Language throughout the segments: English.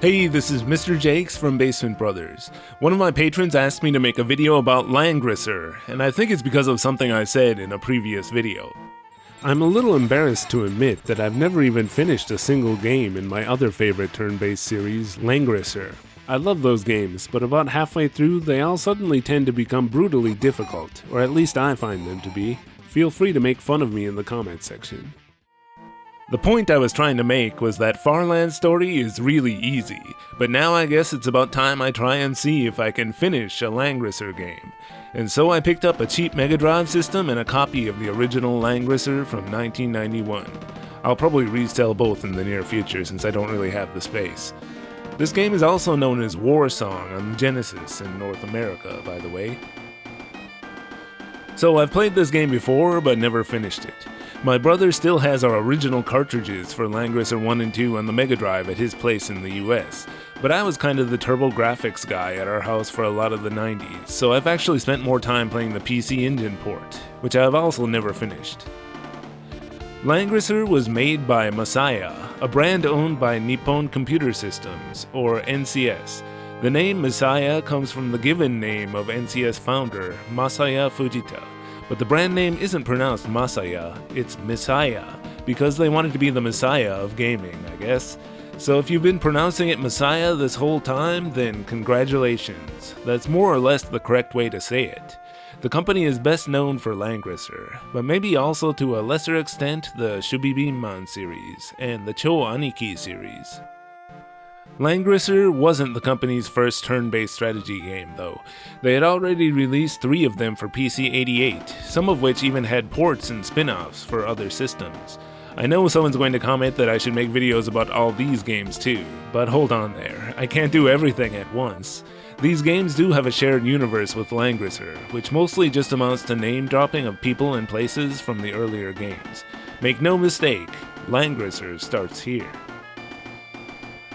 Hey, this is Mr. Jakes from Basement Brothers. One of my patrons asked me to make a video about Langrisser, and I think it's because of something I said in a previous video. I'm a little embarrassed to admit that I've never even finished a single game in my other favorite turn-based series, Langrisser. I love those games, but about halfway through, they all suddenly tend to become brutally difficult, or at least I find them to be. Feel free to make fun of me in the comment section. The point I was trying to make was that Farland story is really easy, but now I guess it's about time I try and see if I can finish a Langrisser game. And so I picked up a cheap Mega Drive system and a copy of the original Langrisser from 1991. I'll probably resell both in the near future since I don't really have the space. This game is also known as War Song on Genesis in North America, by the way. So I've played this game before, but never finished it. My brother still has our original cartridges for Langrisser 1 and 2 on the Mega Drive at his place in the US, but I was kind of the TurboGrafx guy at our house for a lot of the 90s, so I've actually spent more time playing the PC Engine port, which I've also never finished. Langrisser was made by Masaya, a brand owned by Nippon Computer Systems, or NCS. The name Masaya comes from the given name of NCS founder, Masaya Fujita. But the brand name isn't pronounced Masaya, it's Messiah, because they wanted to be the Messiah of gaming, I guess. So if you've been pronouncing it Messiah this whole time, then congratulations. That's more or less the correct way to say it. The company is best known for Langrisser, but maybe also to a lesser extent the Shubibinman series and the Cho Aniki series. Langrisser wasn't the company's first turn-based strategy game, though. They had already released 3 of them for PC-88, some of which even had ports and spin-offs for other systems. I know someone's going to comment that I should make videos about all these games too, but hold on there, I can't do everything at once. These games do have a shared universe with Langrisser, which mostly just amounts to name-dropping of people and places from the earlier games. Make no mistake, Langrisser starts here.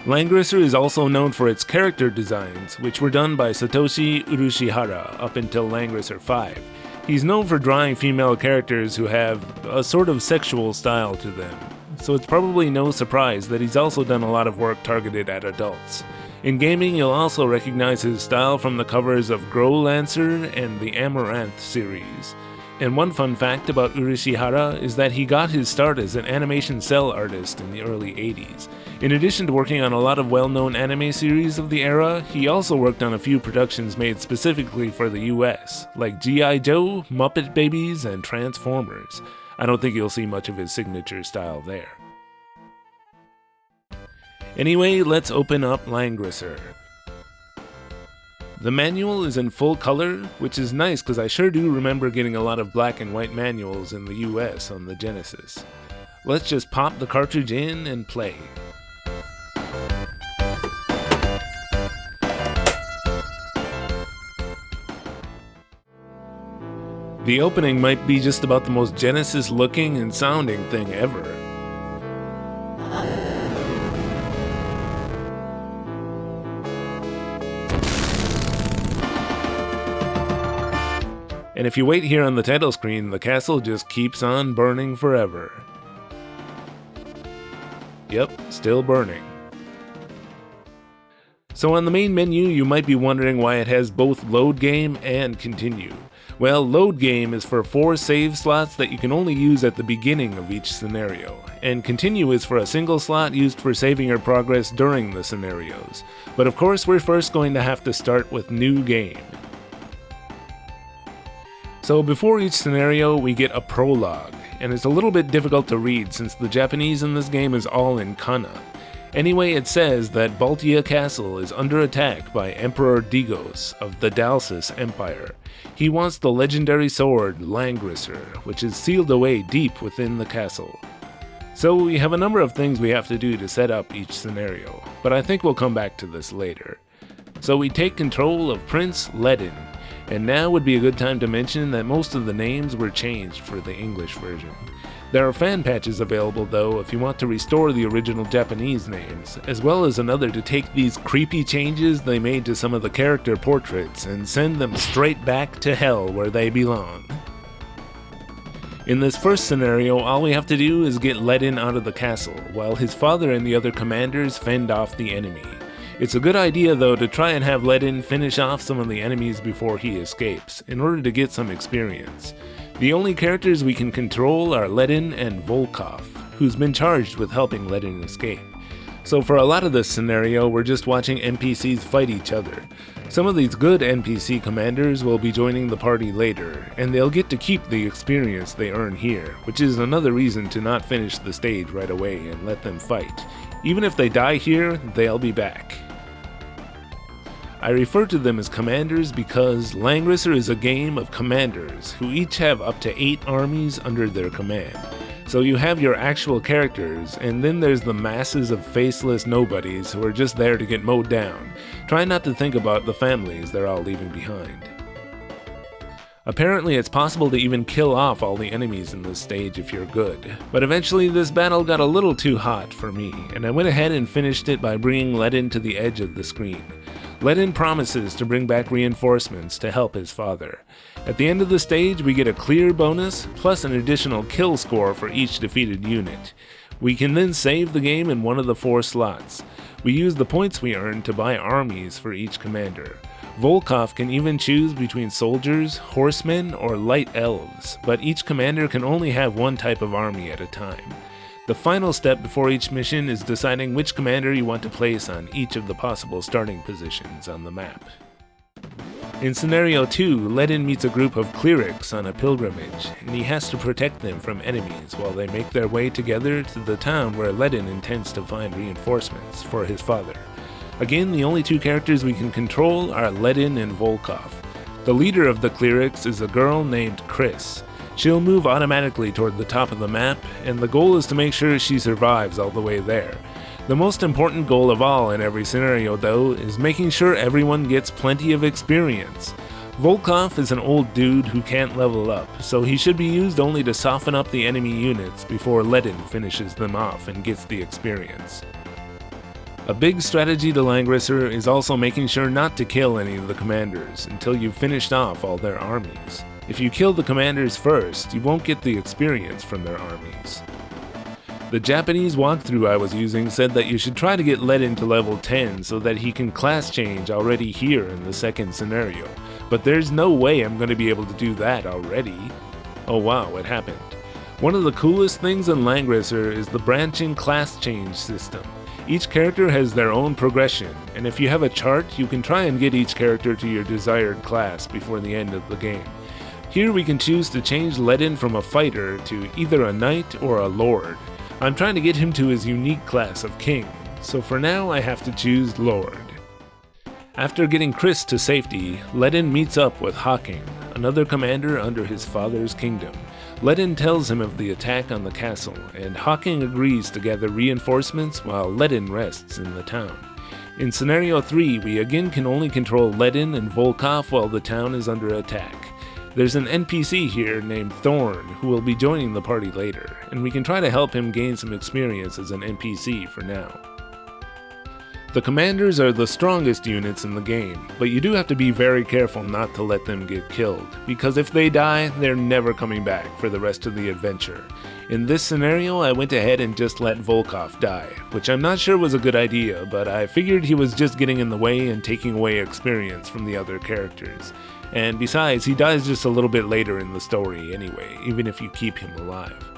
Langrisser is also known for its character designs, which were done by Satoshi Urushihara up until Langrisser 5. He's known for drawing female characters who have a sort of sexual style to them, so it's probably no surprise that he's also done a lot of work targeted at adults. In gaming, you'll also recognize his style from the covers of Growlancer and the Amaranth series. And one fun fact about Urushihara is that he got his start as an animation cell artist in the early 80s. In addition to working on a lot of well-known anime series of the era, he also worked on a few productions made specifically for the US, like G.I. Joe, Muppet Babies, and Transformers. I don't think you'll see much of his signature style there. Anyway, let's open up Langrisser. The manual is in full color, which is nice because I sure do remember getting a lot of black and white manuals in the US on the Genesis. Let's just pop the cartridge in and play. The opening might be just about the most Genesis looking and sounding thing ever. And if you wait here on the title screen, the castle just keeps on burning forever. Yep, still burning. So on the main menu, you might be wondering why it has both load game and continue. Well, load game is for 4 save slots that you can only use at the beginning of each scenario, and continue is for a single slot used for saving your progress during the scenarios. But of course, we're first going to have to start with new game. So before each scenario, we get a prologue, and it's a little bit difficult to read since the Japanese in this game is all in kana. Anyway, it says that Baltia Castle is under attack by Emperor Digos of the Dalsis Empire. He wants the legendary sword Langrisser, which is sealed away deep within the castle. So we have a number of things we have to do to set up each scenario, but I think we'll come back to this later. So we take control of Prince Ledin, and now would be a good time to mention that most of the names were changed for the English version. There are fan patches available though if you want to restore the original Japanese names, as well as another to take these creepy changes they made to some of the character portraits and send them straight back to hell where they belong. In this first scenario, all we have to do is get Ledin out of the castle, while his father and the other commanders fend off the enemy. It's a good idea though to try and have Ledin finish off some of the enemies before he escapes, in order to get some experience. The only characters we can control are Ledin and Volkov, who's been charged with helping Ledin escape. So for a lot of this scenario, we're just watching NPCs fight each other. Some of these good NPC commanders will be joining the party later, and they'll get to keep the experience they earn here, which is another reason to not finish the stage right away and let them fight. Even if they die here, they'll be back. I refer to them as commanders because Langrisser is a game of commanders who each have up to 8 armies under their command. So you have your actual characters, and then there's the masses of faceless nobodies who are just there to get mowed down. Try not to think about the families they're all leaving behind. Apparently it's possible to even kill off all the enemies in this stage if you're good, but eventually this battle got a little too hot for me, and I went ahead and finished it by bringing Ledin to the edge of the screen. Ledin promises to bring back reinforcements to help his father. At the end of the stage, we get a clear bonus, plus an additional kill score for each defeated unit. We can then save the game in one of the 4 slots. We use the points we earn to buy armies for each commander. Volkov can even choose between soldiers, horsemen, or light elves, but each commander can only have one type of army at a time. The final step before each mission is deciding which commander you want to place on each of the possible starting positions on the map. In Scenario 2, Ledin meets a group of clerics on a pilgrimage, and he has to protect them from enemies while they make their way together to the town where Ledin intends to find reinforcements for his father. Again, the only 2 characters we can control are Ledin and Volkov. The leader of the clerics is a girl named Chris. She'll move automatically toward the top of the map, and the goal is to make sure she survives all the way there. The most important goal of all in every scenario, though, is making sure everyone gets plenty of experience. Volkov is an old dude who can't level up, so he should be used only to soften up the enemy units before Ledin finishes them off and gets the experience. A big strategy to Langrisser is also making sure not to kill any of the commanders until you've finished off all their armies. If you kill the commanders first, you won't get the experience from their armies. The Japanese walkthrough I was using said that you should try to get Ledin to level 10 so that he can class change already here in the second scenario, but there's no way I'm going to be able to do that already. Oh wow, it happened. One of the coolest things in Langrisser is the branching class change system. Each character has their own progression, and if you have a chart, you can try and get each character to your desired class before the end of the game. Here we can choose to change Ledin from a fighter to either a knight or a lord. I'm trying to get him to his unique class of king, so for now I have to choose lord. After getting Chris to safety, Ledin meets up with Hawking, another commander under his father's kingdom. Ledin tells him of the attack on the castle, and Hawking agrees to gather reinforcements while Ledin rests in the town. In Scenario 3, we again can only control Ledin and Volkov while the town is under attack. There's an NPC here named Thorn who will be joining the party later, and we can try to help him gain some experience as an NPC for now. The commanders are the strongest units in the game, but you do have to be very careful not to let them get killed, because if they die, they're never coming back for the rest of the adventure. In this scenario, I went ahead and just let Volkov die, which I'm not sure was a good idea, but I figured he was just getting in the way and taking away experience from the other characters. And besides, he dies just a little bit later in the story anyway, even if you keep him alive.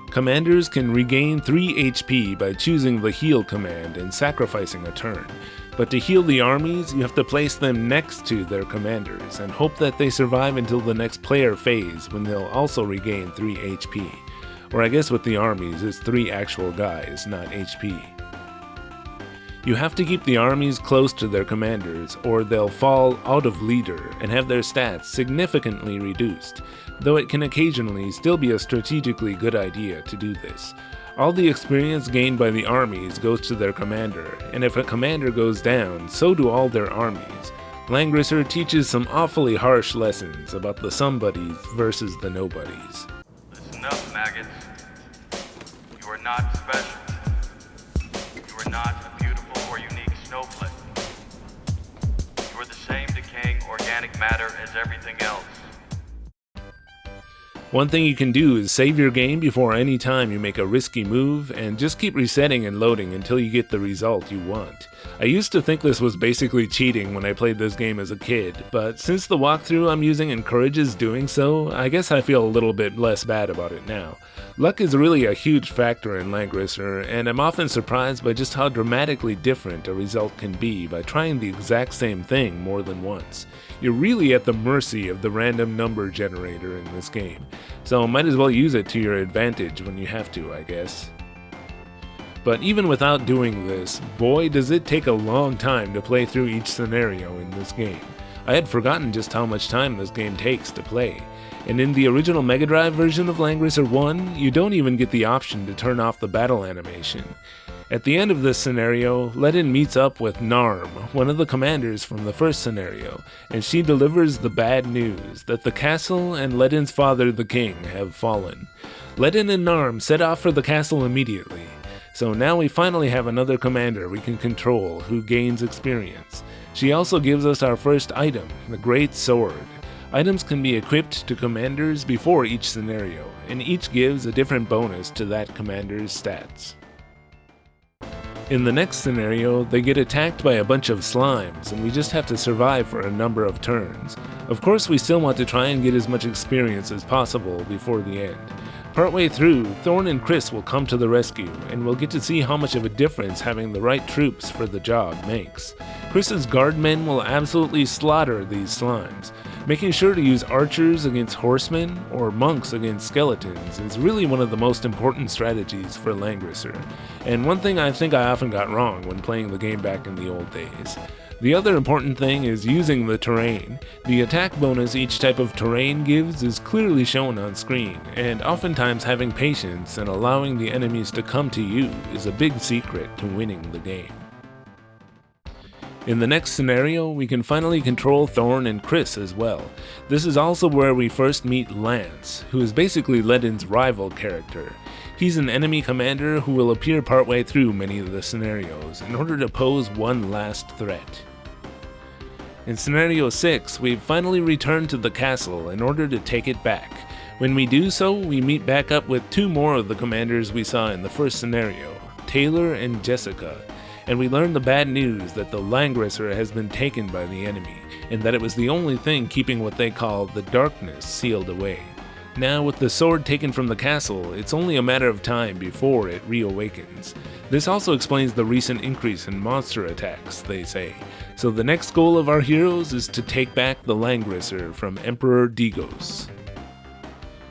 Commanders can regain 3 HP by choosing the heal command and sacrificing a turn, but to heal the armies, you have to place them next to their commanders and hope that they survive until the next player phase when they'll also regain 3 HP. Or I guess with the armies, it's 3 actual guys, not HP. You have to keep the armies close to their commanders, or they'll fall out of leader and have their stats significantly reduced, though it can occasionally still be a strategically good idea to do this. All the experience gained by the armies goes to their commander, and if a commander goes down, so do all their armies. Langrisser teaches some awfully harsh lessons about the somebodies versus the nobodies. Listen up, maggots. You are not special. You are not a beautiful or unique snowflake. You are the same decaying organic matter as everything else. One thing you can do is save your game before any time you make a risky move, and just keep resetting and loading until you get the result you want. I used to think this was basically cheating when I played this game as a kid, but since the walkthrough I'm using encourages doing so, I guess I feel a little bit less bad about it now. Luck is really a huge factor in Langrisser, and I'm often surprised by just how dramatically different a result can be by trying the exact same thing more than once. You're really at the mercy of the random number generator in this game, so might as well use it to your advantage when you have to, I guess. But even without doing this, boy does it take a long time to play through each scenario in this game. I had forgotten just how much time this game takes to play. And in the original Mega Drive version of Langrisser 1, you don't even get the option to turn off the battle animation. At the end of this scenario, Ledin meets up with Narm, one of the commanders from the first scenario, and she delivers the bad news that the castle and Ledin's father, the king, have fallen. Ledin and Narm set off for the castle immediately, so now we finally have another commander we can control who gains experience. She also gives us our first item, the Great Sword. Items can be equipped to commanders before each scenario, and each gives a different bonus to that commander's stats. In the next scenario, they get attacked by a bunch of slimes, and we just have to survive for a number of turns. Of course, we still want to try and get as much experience as possible before the end. Partway through, Thorn and Chris will come to the rescue, and we'll get to see how much of a difference having the right troops for the job makes. Chris's guardmen will absolutely slaughter these slimes. Making sure to use archers against horsemen or monks against skeletons is really one of the most important strategies for Langrisser, and one thing I think I often got wrong when playing the game back in the old days. The other important thing is using the terrain. The attack bonus each type of terrain gives is clearly shown on screen, and oftentimes having patience and allowing the enemies to come to you is a big secret to winning the game. In the next scenario, we can finally control Thorn and Chris as well. This is also where we first meet Lance, who is basically Ledin's rival character. He's an enemy commander who will appear partway through many of the scenarios in order to pose one last threat. In Scenario 6, we've finally returned to the castle in order to take it back. When we do so, we meet back up with two more of the commanders we saw in the first scenario, Taylor and Jessica, and we learn the bad news that the Langrisser has been taken by the enemy, and that it was the only thing keeping what they call the darkness sealed away. Now, with the sword taken from the castle, it's only a matter of time before it reawakens. This also explains the recent increase in monster attacks, they say. So the next goal of our heroes is to take back the Langrisser from Emperor Digos.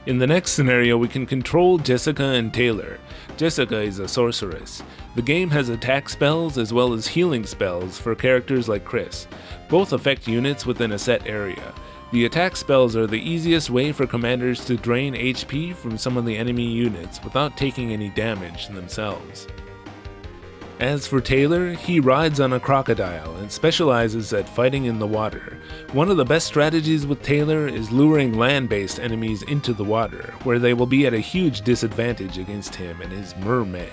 In the next scenario, we can control Jessica and Taylor. Jessica is a sorceress. The game has attack spells as well as healing spells for characters like Chris. Both affect units within a set area. The attack spells are the easiest way for commanders to drain HP from some of the enemy units without taking any damage themselves. As for Taylor, he rides on a crocodile and specializes at fighting in the water. One of the best strategies with Taylor is luring land-based enemies into the water, where they will be at a huge disadvantage against him and his mermen.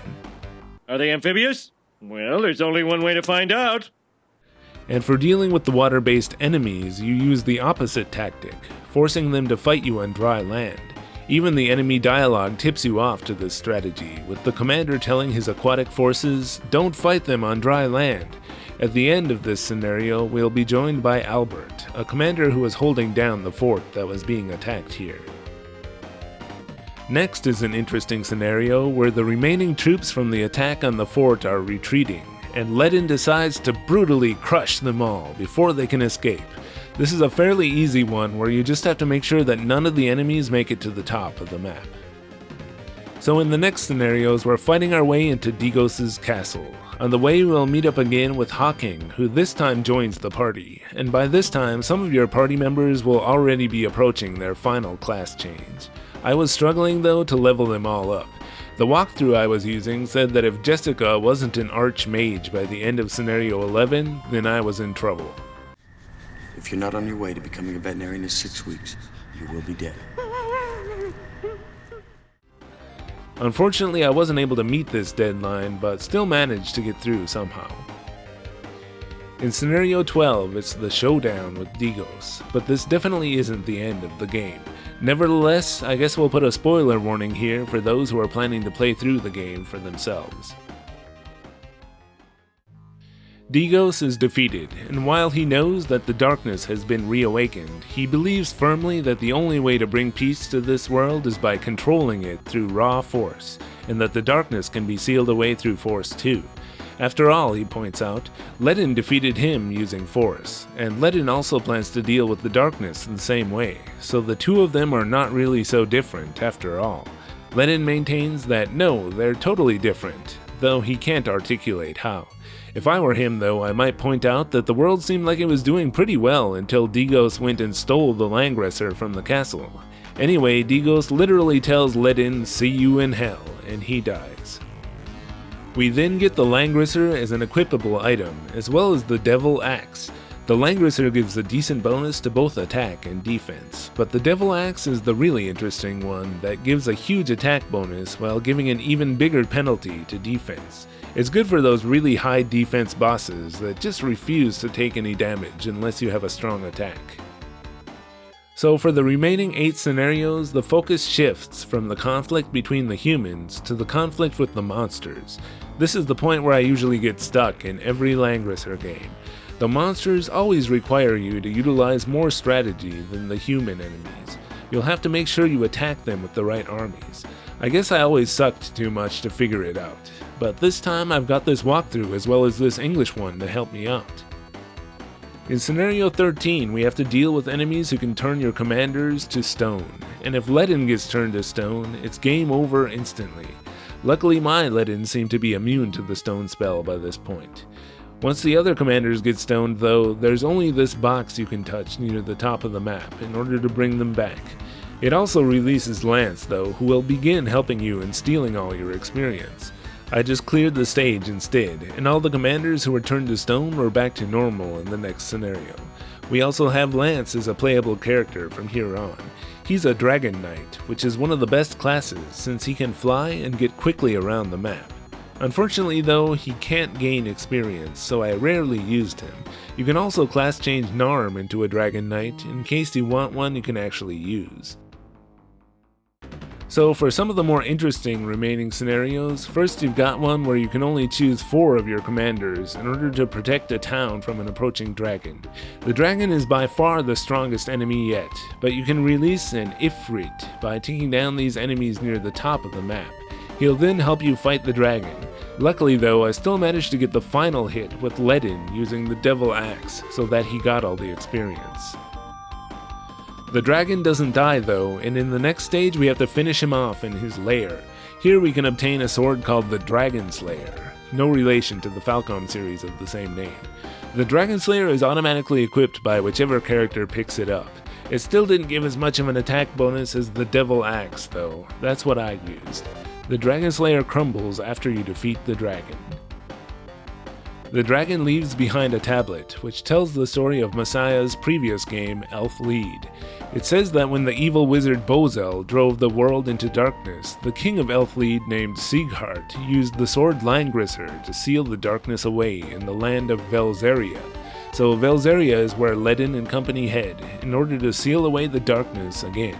Are they amphibious? Well, there's only one way to find out. And for dealing with the water-based enemies, you use the opposite tactic, forcing them to fight you on dry land. Even the enemy dialogue tips you off to this strategy, with the commander telling his aquatic forces, "Don't fight them on dry land." At the end of this scenario, we'll be joined by Albert, a commander who was holding down the fort that was being attacked here. Next is an interesting scenario where the remaining troops from the attack on the fort are retreating, and Ledin decides to brutally crush them all before they can escape. This is a fairly easy one where you just have to make sure that none of the enemies make it to the top of the map. So in the next scenarios, we're fighting our way into Digos' castle. On the way, we'll meet up again with Hawking, who this time joins the party, and by this time, some of your party members will already be approaching their final class change. I was struggling though to level them all up. The walkthrough I was using said that if Jessica wasn't an archmage by the end of scenario 11, then I was in trouble. If you're not on your way to becoming a veterinarian in 6 weeks, you will be dead. Unfortunately, I wasn't able to meet this deadline, but still managed to get through somehow. In scenario 12, it's the showdown with Digos, but this definitely isn't the end of the game. Nevertheless, I guess we'll put a spoiler warning here for those who are planning to play through the game for themselves. Digos is defeated, and while he knows that the darkness has been reawakened, he believes firmly that the only way to bring peace to this world is by controlling it through raw force, and that the darkness can be sealed away through force too. After all, he points out, Ledin defeated him using force, and Ledin also plans to deal with the darkness in the same way, so the two of them are not really so different after all. Ledin maintains that no, they're totally different, though he can't articulate how. If I were him though, I might point out that the world seemed like it was doing pretty well until Digos went and stole the Langrisser from the castle. Anyway, Digos literally tells Ledin, "See you in hell," and he dies. We then get the Langrisser as an equipable item, as well as the Devil Axe. The Langrisser gives a decent bonus to both attack and defense, but the Devil Axe is the really interesting one that gives a huge attack bonus while giving an even bigger penalty to defense. It's good for those really high defense bosses that just refuse to take any damage unless you have a strong attack. So for the remaining 8 scenarios, the focus shifts from the conflict between the humans to the conflict with the monsters. This is the point where I usually get stuck in every Langrisser game. The monsters always require you to utilize more strategy than the human enemies. You'll have to make sure you attack them with the right armies. I guess I always sucked too much to figure it out, but this time I've got this walkthrough as well as this English one to help me out. In Scenario 13, we have to deal with enemies who can turn your commanders to stone, and if Ledin gets turned to stone, it's game over instantly. Luckily my Ledin seemed to be immune to the stone spell by this point. Once the other commanders get stoned though, there's only this box you can touch near the top of the map in order to bring them back. It also releases Lance though, who will begin helping you and stealing all your experience. I just cleared the stage instead, and all the commanders who were turned to stone were back to normal in the next scenario. We also have Lance as a playable character from here on. He's a Dragon Knight, which is one of the best classes since he can fly and get quickly around the map. Unfortunately though, he can't gain experience, so I rarely used him. You can also class change Narm into a Dragon Knight in case you want one you can actually use. So for some of the more interesting remaining scenarios, first you've got one where you can only choose 4 of your commanders in order to protect a town from an approaching dragon. The dragon is by far the strongest enemy yet, but you can release an Ifrit by taking down these enemies near the top of the map. He'll then help you fight the dragon. Luckily though, I still managed to get the final hit with Ledin using the Devil Axe so that he got all the experience. The dragon doesn't die though, and in the next stage we have to finish him off in his lair. Here we can obtain a sword called the Dragon Slayer, no relation to the Falcom series of the same name. The Dragon Slayer is automatically equipped by whichever character picks it up. It still didn't give as much of an attack bonus as the Devil Axe though, that's what I used. The Dragon Slayer crumbles after you defeat the dragon. The dragon leaves behind a tablet, which tells the story of Messiah's previous game, Elfleed. It says that when the evil wizard Bozel drove the world into darkness, the king of Elfleed named Sieghart used the sword Langrisser to seal the darkness away in the land of Velzeria. So Velzeria is where Ledin and company head, in order to seal away the darkness again.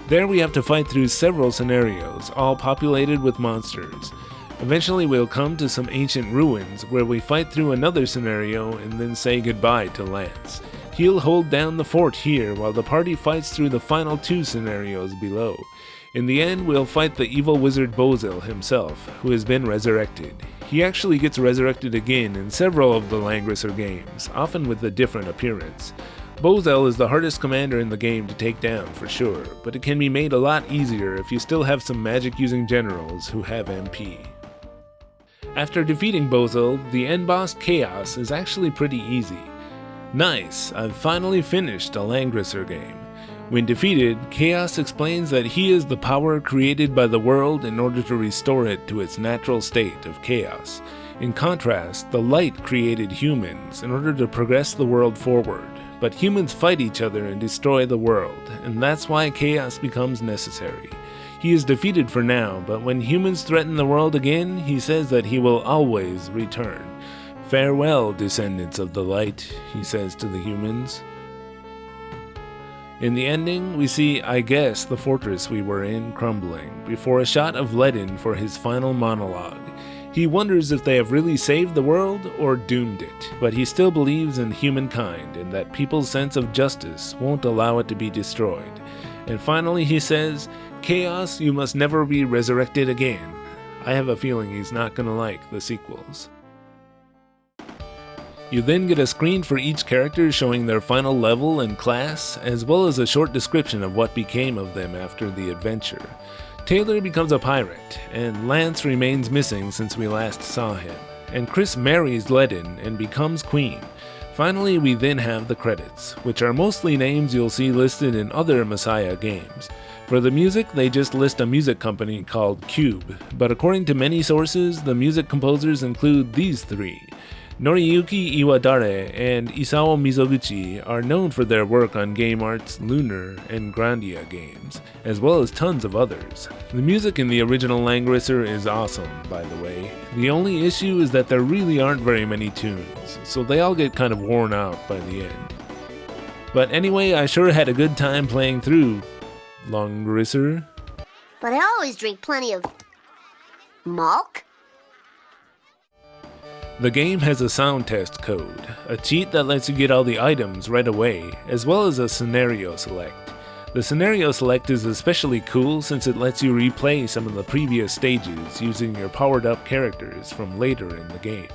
There we have to fight through several scenarios, all populated with monsters. Eventually we'll come to some ancient ruins where we fight through another scenario and then say goodbye to Lance. He'll hold down the fort here while the party fights through the final 2 scenarios below. In the end we'll fight the evil wizard Bozel himself, who has been resurrected. He actually gets resurrected again in several of the Langrisser games, often with a different appearance. Bozel is the hardest commander in the game to take down for sure, but it can be made a lot easier if you still have some magic using generals who have MP. After defeating Bozel, the end boss Chaos is actually pretty easy. Nice, I've finally finished a Langrisser game. When defeated, Chaos explains that he is the power created by the world in order to restore it to its natural state of chaos. In contrast, the light created humans in order to progress the world forward. But humans fight each other and destroy the world, and that's why chaos becomes necessary. He is defeated for now, but when humans threaten the world again, he says that he will always return. Farewell, descendants of the light, he says to the humans. In the ending, we see, I guess, the fortress we were in crumbling, before a shot of Ledin for his final monologue. He wonders if they have really saved the world or doomed it, but he still believes in humankind and that people's sense of justice won't allow it to be destroyed. And finally he says, "Chaos, you must never be resurrected again." I have a feeling he's not gonna like the sequels. You then get a screen for each character showing their final level and class, as well as a short description of what became of them after the adventure. Taylor becomes a pirate, and Lance remains missing since we last saw him, and Chris marries Ledin and becomes queen. Finally, we then have the credits, which are mostly names you'll see listed in other Messiah games. For the music, they just list a music company called Cube, but according to many sources, the music composers include these three. Noriyuki Iwadare and Isao Mizoguchi are known for their work on Game Art's Lunar and Grandia games, as well as tons of others. The music in the original Langrisser is awesome, by the way. The only issue is that there really aren't very many tunes, so they all get kind of worn out by the end. But anyway, I sure had a good time playing through Langrisser. But I always drink plenty of milk. The game has a sound test code, a cheat that lets you get all the items right away, as well as a scenario select. The scenario select is especially cool since it lets you replay some of the previous stages using your powered up characters from later in the game.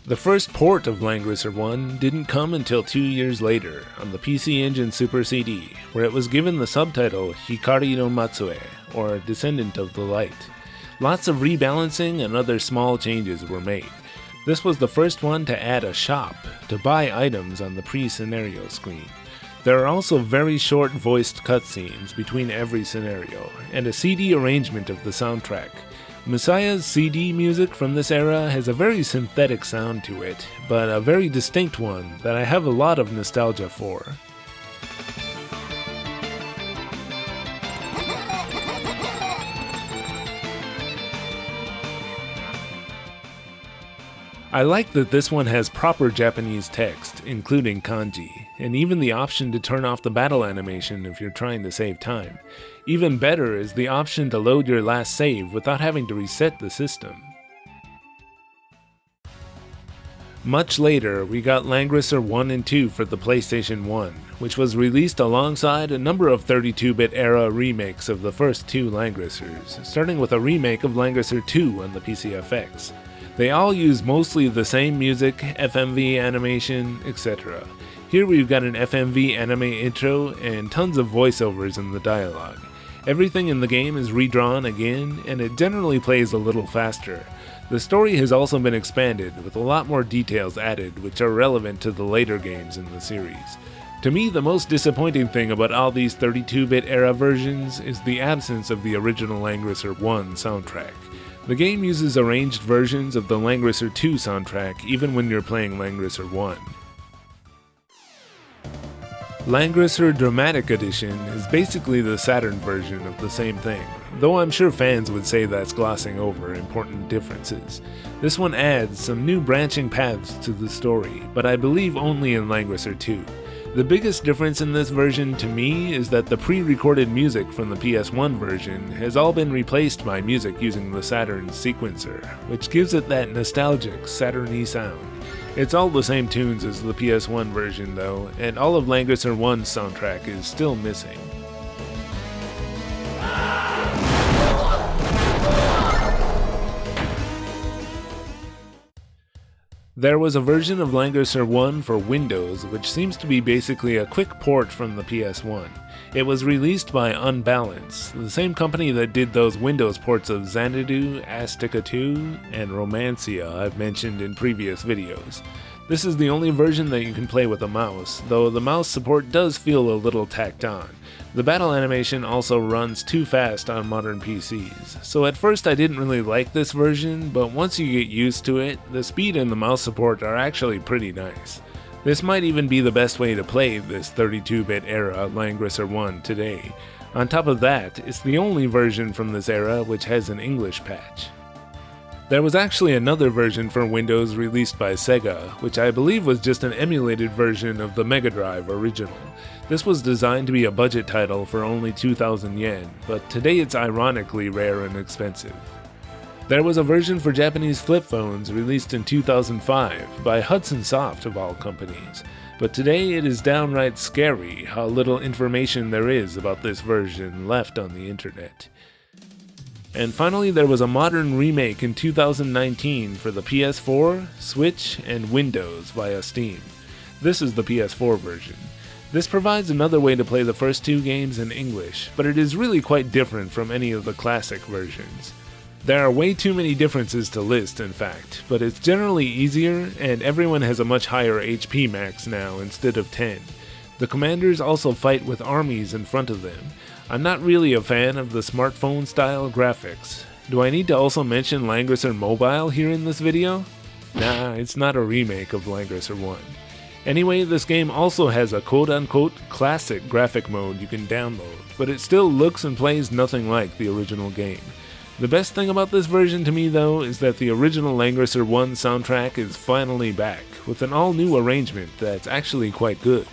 The first port of Langrisser 1 didn't come until 2 years later on the PC Engine Super CD, where it was given the subtitle Hikari no Matsue, or Descendant of the Light. Lots of rebalancing and other small changes were made. This was the first one to add a shop to buy items on the pre-scenario screen. There are also very short voiced cutscenes between every scenario, and a CD arrangement of the soundtrack. Messiah's CD music from this era has a very synthetic sound to it, but a very distinct one that I have a lot of nostalgia for. I like that this one has proper Japanese text, including kanji, and even the option to turn off the battle animation if you're trying to save time. Even better is the option to load your last save without having to reset the system. Much later, we got Langrisser 1 and 2 for the PlayStation 1, which was released alongside a number of 32-bit era remakes of the first two Langrissers, starting with a remake of Langrisser 2 on the PCFX. They all use mostly the same music, FMV animation, etc. Here we've got an FMV anime intro and tons of voiceovers in the dialogue. Everything in the game is redrawn again, and it generally plays a little faster. The story has also been expanded, with a lot more details added which are relevant to the later games in the series. To me, the most disappointing thing about all these 32-bit era versions is the absence of the original Langrisser 1 soundtrack. The game uses arranged versions of the Langrisser 2 soundtrack even when you're playing Langrisser 1. Langrisser Dramatic Edition is basically the Saturn version of the same thing, though I'm sure fans would say that's glossing over important differences. This one adds some new branching paths to the story, but I believe only in Langrisser 2. The biggest difference in this version to me is that the pre-recorded music from the PS1 version has all been replaced by music using the Saturn sequencer, which gives it that nostalgic Saturn-y sound. It's all the same tunes as the PS1 version though, and all of Langrisser 1's soundtrack is still missing. There was a version of Langrisser 1 for Windows which seems to be basically a quick port from the PS1. It was released by Unbalance, the same company that did those Windows ports of Xanadu, Azteca 2, and Romancia I've mentioned in previous videos. This is the only version that you can play with a mouse, though the mouse support does feel a little tacked on. The battle animation also runs too fast on modern PCs, so at first I didn't really like this version, but once you get used to it, the speed and the mouse support are actually pretty nice. This might even be the best way to play this 32-bit era Langrisser 1 today. On top of that, it's the only version from this era which has an English patch. There was actually another version for Windows released by Sega, which I believe was just an emulated version of the Mega Drive original. This was designed to be a budget title for only 2,000 yen, but today it's ironically rare and expensive. There was a version for Japanese flip phones released in 2005 by Hudson Soft of all companies, but today it is downright scary how little information there is about this version left on the internet. And finally, there was a modern remake in 2019 for the PS4, Switch, and Windows via Steam. This is the PS4 version. This provides another way to play the first two games in English, but it is really quite different from any of the classic versions. There are way too many differences to list, in fact, but it's generally easier, and everyone has a much higher HP max now instead of 10. The commanders also fight with armies in front of them. I'm not really a fan of the smartphone-style graphics. Do I need to also mention Langrisser Mobile here in this video? Nah, it's not a remake of Langrisser 1. Anyway, this game also has a quote-unquote classic graphic mode you can download, but it still looks and plays nothing like the original game. The best thing about this version to me though is that the original Langrisser 1 soundtrack is finally back, with an all-new arrangement that's actually quite good.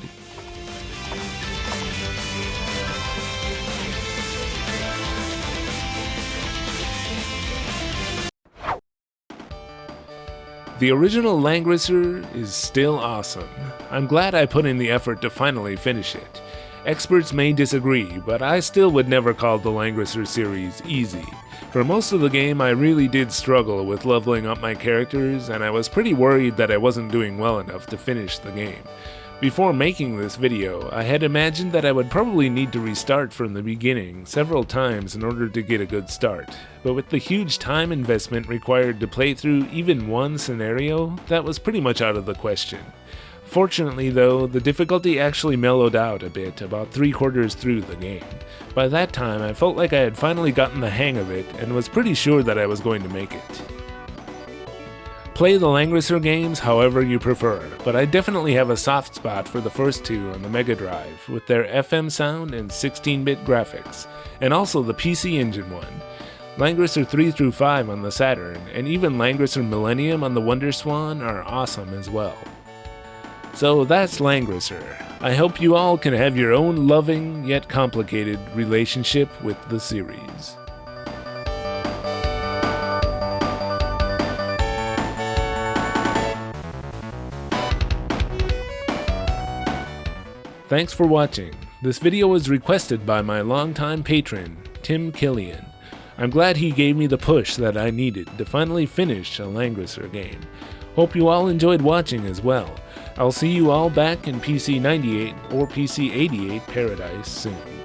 The original Langrisser is still awesome. I'm glad I put in the effort to finally finish it. Experts may disagree, but I still would never call the Langrisser series easy. For most of the game, I really did struggle with leveling up my characters, and I was pretty worried that I wasn't doing well enough to finish the game. Before making this video, I had imagined that I would probably need to restart from the beginning several times in order to get a good start, but with the huge time investment required to play through even one scenario, that was pretty much out of the question. Fortunately though, the difficulty actually mellowed out a bit about 3/4 through the game. By that time, I felt like I had finally gotten the hang of it and was pretty sure that I was going to make it. Play the Langrisser games however you prefer, but I definitely have a soft spot for the first two on the Mega Drive, with their FM sound and 16-bit graphics, and also the PC Engine one. Langrisser 3 through 5 on the Saturn, and even Langrisser Millennium on the WonderSwan are awesome as well. So that's Langrisser. I hope you all can have your own loving yet complicated relationship with the series. Thanks for watching. This video was requested by my longtime patron, Tim Killian. I'm glad he gave me the push that I needed to finally finish a Langrisser game. Hope you all enjoyed watching as well. I'll see you all back in PC 98 or PC 88 Paradise soon.